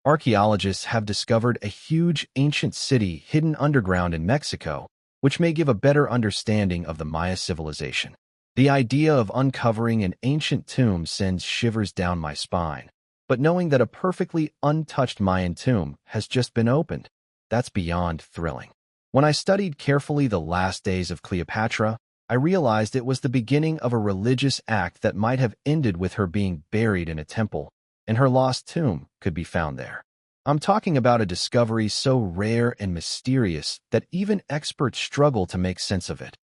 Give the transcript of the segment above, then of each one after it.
Archaeologists have discovered a huge ancient city hidden underground in Mexico, which may give a better understanding of the Maya civilization. The idea of uncovering an ancient tomb sends shivers down my spine, but knowing that a perfectly untouched Mayan tomb has just been opened, that's beyond thrilling. When I studied carefully the last days of Cleopatra, I realized it was the beginning of a religious act that might have ended with her being buried in a temple, and her lost tomb could be found there. I'm talking about a discovery so rare and mysterious that even experts struggle to make sense of it.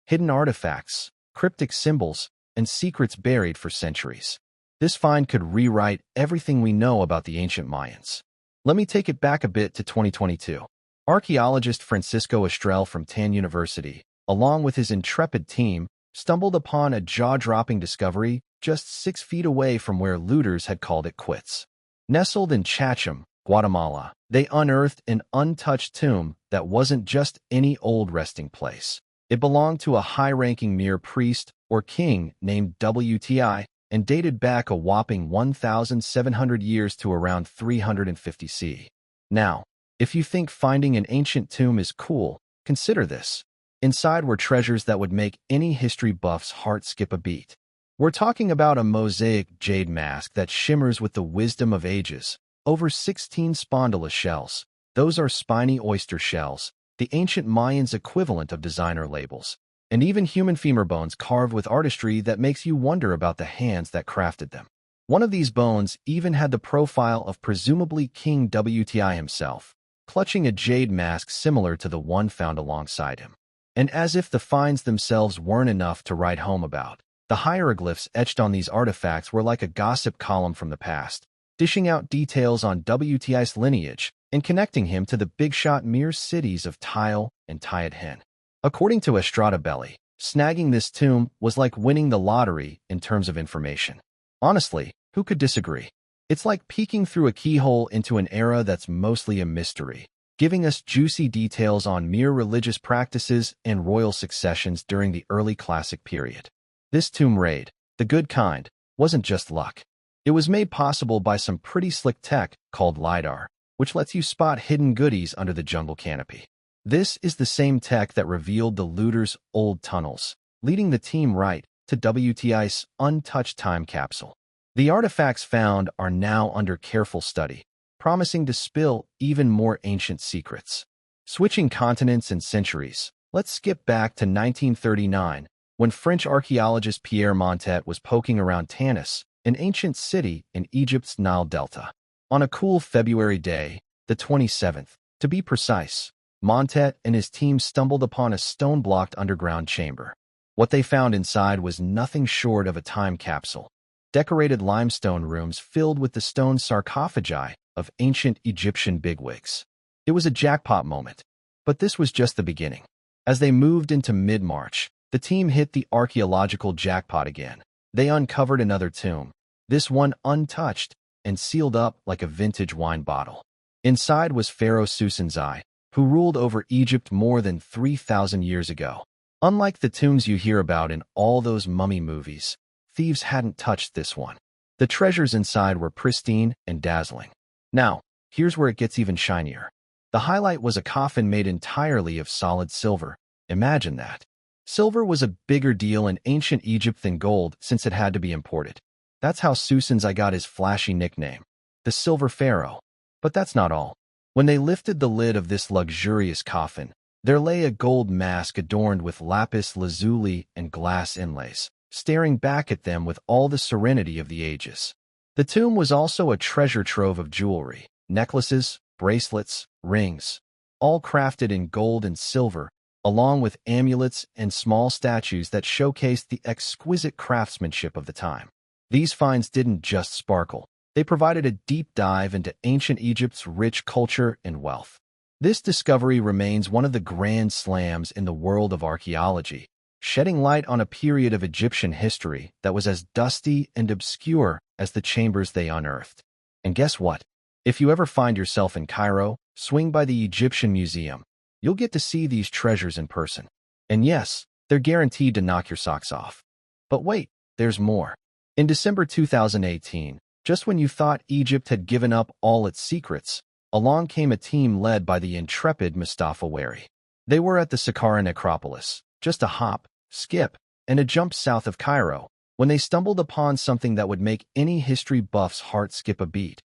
Hidden artifacts, cryptic symbols, and secrets buried for centuries. This find could rewrite everything we know about the ancient Mayans. Let me take it back a bit to 2022. Archaeologist Francisco Estrell from Tan University, along with his intrepid team, stumbled upon a jaw-dropping discovery just 6 feet away from where looters had called it quits. Nestled in Chacham, Guatemala, they unearthed an untouched tomb that wasn't just any old resting place. It belonged to a high-ranking Mir priest or king named WTI and dated back a whopping 1,700 years to around 350 CE. Now, if you think finding an ancient tomb is cool, consider this. Inside were treasures that would make any history buff's heart skip a beat. We're talking about a mosaic jade mask that shimmers with the wisdom of ages, over 16 spondyla shells. Those are spiny oyster shells, the ancient Mayans' equivalent of designer labels, and even human femur bones carved with artistry that makes you wonder about the hands that crafted them. One of these bones even had the profile of presumably King WTI himself, clutching a jade mask similar to the one found alongside him. And as if the finds themselves weren't enough to write home about, the hieroglyphs etched on these artifacts were like a gossip column from the past, dishing out details on WTI's lineage and connecting him to the big-shot Mir cities of Tile and Tayadhen. According to Estrada Belli, snagging this tomb was like winning the lottery in terms of information. Honestly, who could disagree? It's like peeking through a keyhole into an era that's mostly a mystery, giving us juicy details on Mir religious practices and royal successions during the early classic period. This tomb raid, the good kind, wasn't just luck. It was made possible by some pretty slick tech called LiDAR, which lets you spot hidden goodies under the jungle canopy. This is the same tech that revealed the looters' old tunnels, leading the team right to WTI's untouched time capsule. The artifacts found are now under careful study, promising to spill even more ancient secrets. Switching continents and centuries, let's skip back to 1939, when French archaeologist Pierre Montet was poking around Tannis, an ancient city in Egypt's Nile Delta. On a cool February day, the 27th, to be precise, Montet and his team stumbled upon a stone-blocked underground chamber. What they found inside was nothing short of a time capsule. Decorated limestone rooms filled with the stone sarcophagi of ancient Egyptian bigwigs. It was a jackpot moment, but this was just the beginning. As they moved into mid-March, the team hit the archaeological jackpot again. They uncovered another tomb, this one untouched and sealed up like a vintage wine bottle. Inside was Pharaoh Susanzai, who ruled over Egypt more than 3,000 years ago. Unlike the tombs you hear about in all those mummy movies, thieves hadn't touched this one. The treasures inside were pristine and dazzling. Now, here's where it gets even shinier. The highlight was a coffin made entirely of solid silver. Imagine that. Silver was a bigger deal in ancient Egypt than gold since it had to be imported. That's how Susanzai got his flashy nickname, the Silver Pharaoh. But that's not all. When they lifted the lid of this luxurious coffin, there lay a gold mask adorned with lapis lazuli and glass inlays, staring back at them with all the serenity of the ages. The tomb was also a treasure trove of jewelry, necklaces, bracelets, rings, all crafted in gold and silver, along with amulets and small statues that showcased the exquisite craftsmanship of the time. These finds didn't just sparkle. They provided a deep dive into ancient Egypt's rich culture and wealth. This discovery remains one of the grand slams in the world of archaeology, shedding light on a period of Egyptian history that was as dusty and obscure as the chambers they unearthed. And guess what? If you ever find yourself in Cairo, swing by the Egyptian Museum. You'll get to see these treasures in person. And yes, they're guaranteed to knock your socks off. But wait, there's more. In December 2018, Just when you thought Egypt had given up all its secrets, along came a team led by the intrepid Mustafa Wari. They were at the Sakara necropolis, just a hop, skip, and a jump south of Cairo, when they stumbled upon something that would make any history buff's heart skip a beat.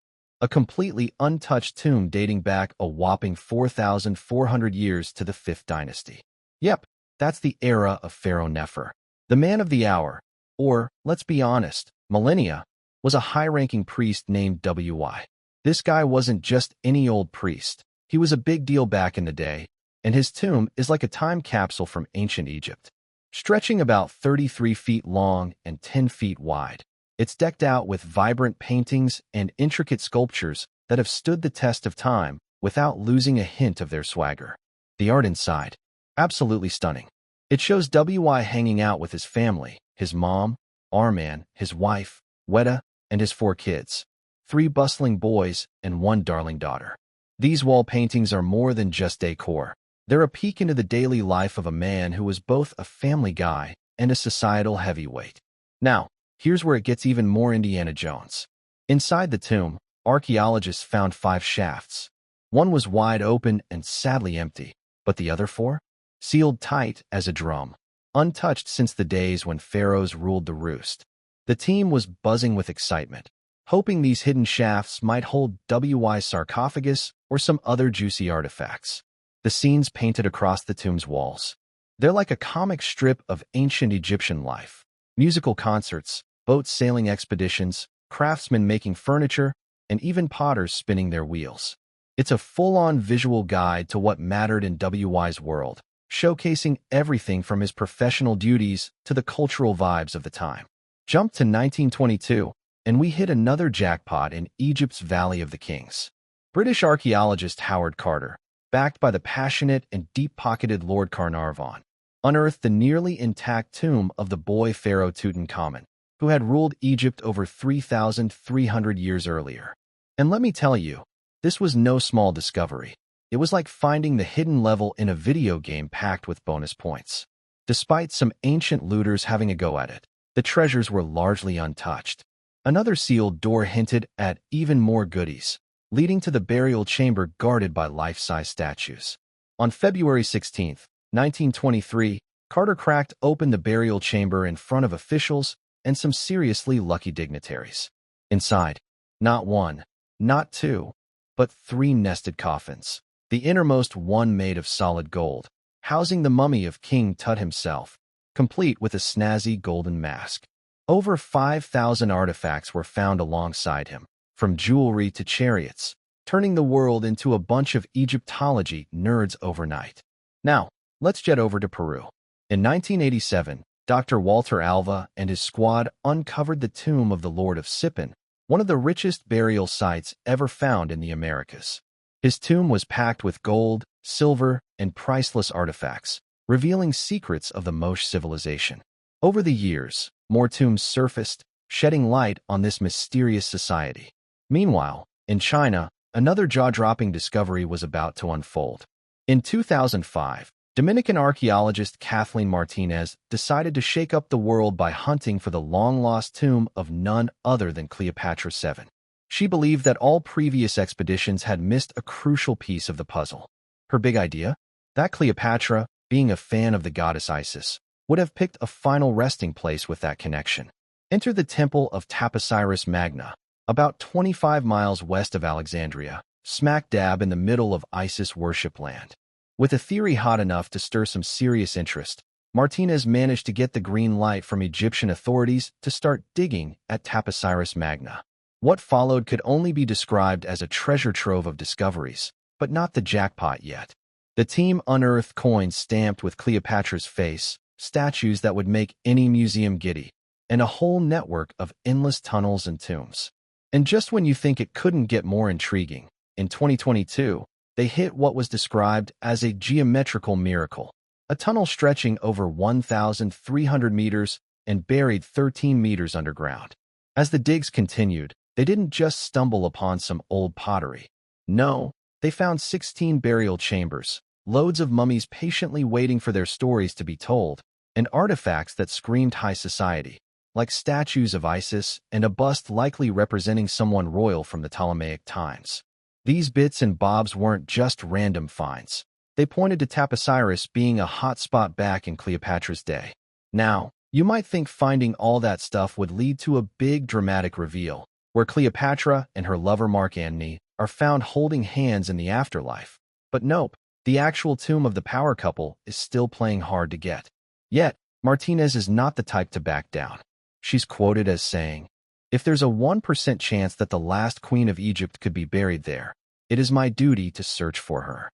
A completely untouched tomb dating back a whopping 4,400 years to the 5th dynasty. Yep, that's the era of Pharaoh Nefer. The man of the hour, or, let's be honest, millennia, was a high-ranking priest named W.Y. This guy wasn't just any old priest. He was a big deal back in the day, and his tomb is like a time capsule from ancient Egypt. Stretching about 33 feet long and 10 feet wide, it's decked out with vibrant paintings and intricate sculptures that have stood the test of time without losing a hint of their swagger. The art inside, absolutely stunning. It shows W.Y. hanging out with his family, his mom, Arman, his wife, Weta, and his 4 kids, 3 bustling boys and 1 darling daughter. These wall paintings are more than just decor. They're a peek into the daily life of a man who was both a family guy and a societal heavyweight. Now, here's where it gets even more Indiana Jones. Inside the tomb, archaeologists found 5 shafts. One was wide open and sadly empty, but the other 4? Sealed tight as a drum, untouched since the days when pharaohs ruled the roost. The team was buzzing with excitement, hoping these hidden shafts might hold W.Y.'s sarcophagus or some other juicy artifacts. The scenes painted across the tomb's walls. They're like a comic strip of ancient Egyptian life. Musical concerts, boat sailing expeditions, craftsmen making furniture, and even potters spinning their wheels. It's a full-on visual guide to what mattered in W.Y.'s world, showcasing everything from his professional duties to the cultural vibes of the time. Jump to 1922, and we hit another jackpot in Egypt's Valley of the Kings. British archaeologist Howard Carter, backed by the passionate and deep-pocketed Lord Carnarvon, unearthed the nearly intact tomb of the boy pharaoh Tutankhamun, who had ruled Egypt over 3,300 years earlier. And let me tell you, this was no small discovery. It was like finding the hidden level in a video game packed with bonus points. Despite some ancient looters having a go at it, the treasures were largely untouched. Another sealed door hinted at even more goodies, leading to the burial chamber guarded by life-size statues. On February 16, 1923, Carter cracked open the burial chamber in front of officials and some seriously lucky dignitaries. Inside, not 1, not 2, but 3 nested coffins, the innermost one made of solid gold, housing the mummy of King Tut himself, complete with a snazzy golden mask. Over 5,000 artifacts were found alongside him, from jewelry to chariots, turning the world into a bunch of Egyptology nerds overnight. Now, let's jet over to Peru. In 1987, Dr. Walter Alva and his squad uncovered the tomb of the Lord of Sipán, one of the richest burial sites ever found in the Americas. His tomb was packed with gold, silver, and priceless artifacts, revealing secrets of the Moche civilization. Over the years, more tombs surfaced, shedding light on this mysterious society. Meanwhile, in China, another jaw-dropping discovery was about to unfold. In 2005, Dominican archaeologist Kathleen Martinez decided to shake up the world by hunting for the long-lost tomb of none other than Cleopatra VII. She believed that all previous expeditions had missed a crucial piece of the puzzle. Her big idea? That Cleopatra, being a fan of the goddess Isis, would have picked a final resting place with that connection. Enter the temple of Taposiris Magna, about 25 miles west of Alexandria, smack dab in the middle of Isis worship land. With a theory hot enough to stir some serious interest, Martinez managed to get the green light from Egyptian authorities to start digging at Taposiris Magna. What followed could only be described as a treasure trove of discoveries, but not the jackpot yet. The team unearthed coins stamped with Cleopatra's face, statues that would make any museum giddy, and a whole network of endless tunnels and tombs. And just when you think it couldn't get more intriguing, in 2022, they hit what was described as a geometrical miracle, a tunnel stretching over 1,300 meters and buried 13 meters underground. As the digs continued, they didn't just stumble upon some old pottery. No, they found 16 burial chambers, loads of mummies patiently waiting for their stories to be told, and artifacts that screamed high society, like statues of Isis and a bust likely representing someone royal from the Ptolemaic times. These bits and bobs weren't just random finds. They pointed to Taposiris being a hotspot back in Cleopatra's day. Now, you might think finding all that stuff would lead to a big dramatic reveal, where Cleopatra and her lover Mark Antony are found holding hands in the afterlife. But nope, the actual tomb of the power couple is still playing hard to get. Yet, Martinez is not the type to back down. She's quoted as saying, "If there's a 1% chance that the last queen of Egypt could be buried there, it is my duty to search for her."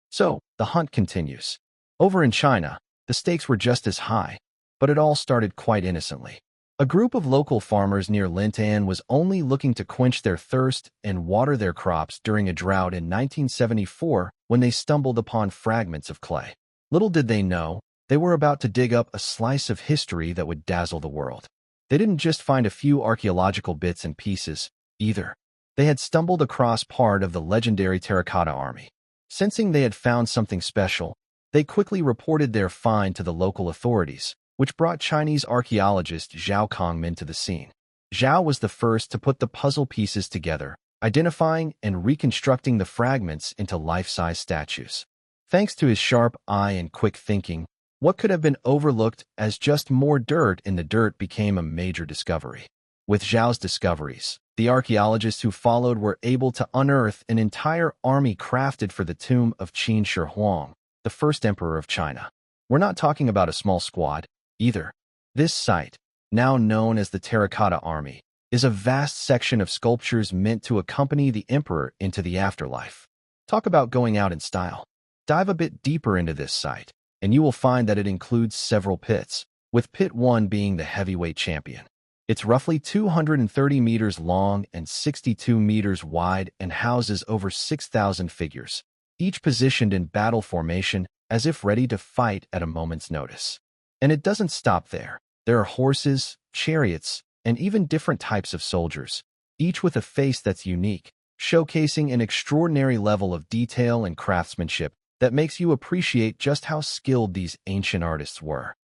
So, the hunt continues. Over in China, the stakes were just as high, but it all started quite innocently. A group of local farmers near Lintan was only looking to quench their thirst and water their crops during a drought in 1974 when they stumbled upon fragments of clay. Little did they know, they were about to dig up a slice of history that would dazzle the world. They didn't just find a few archaeological bits and pieces, either. They had stumbled across part of the legendary terracotta army. Sensing they had found something special, they quickly reported their find to the local authorities, which brought Chinese archaeologist Zhao Kongmin to the scene. Zhao was the first to put the puzzle pieces together, identifying and reconstructing the fragments into life-size statues. Thanks to his sharp eye and quick thinking, what could have been overlooked as just more dirt in the dirt became a major discovery. With Zhao's discoveries, the archaeologists who followed were able to unearth an entire army crafted for the tomb of Qin Shi Huang, the first emperor of China. We're not talking about a small squad, either. This site, now known as the Terracotta Army, is a vast section of sculptures meant to accompany the emperor into the afterlife. Talk about going out in style. Dive a bit deeper into this site, and you will find that it includes several pits, with Pit 1 being the heavyweight champion. It's roughly 230 meters long and 62 meters wide and houses over 6,000 figures, each positioned in battle formation as if ready to fight at a moment's notice. And it doesn't stop there. There are horses, chariots, and even different types of soldiers, each with a face that's unique, showcasing an extraordinary level of detail and craftsmanship that makes you appreciate just how skilled these ancient artists were.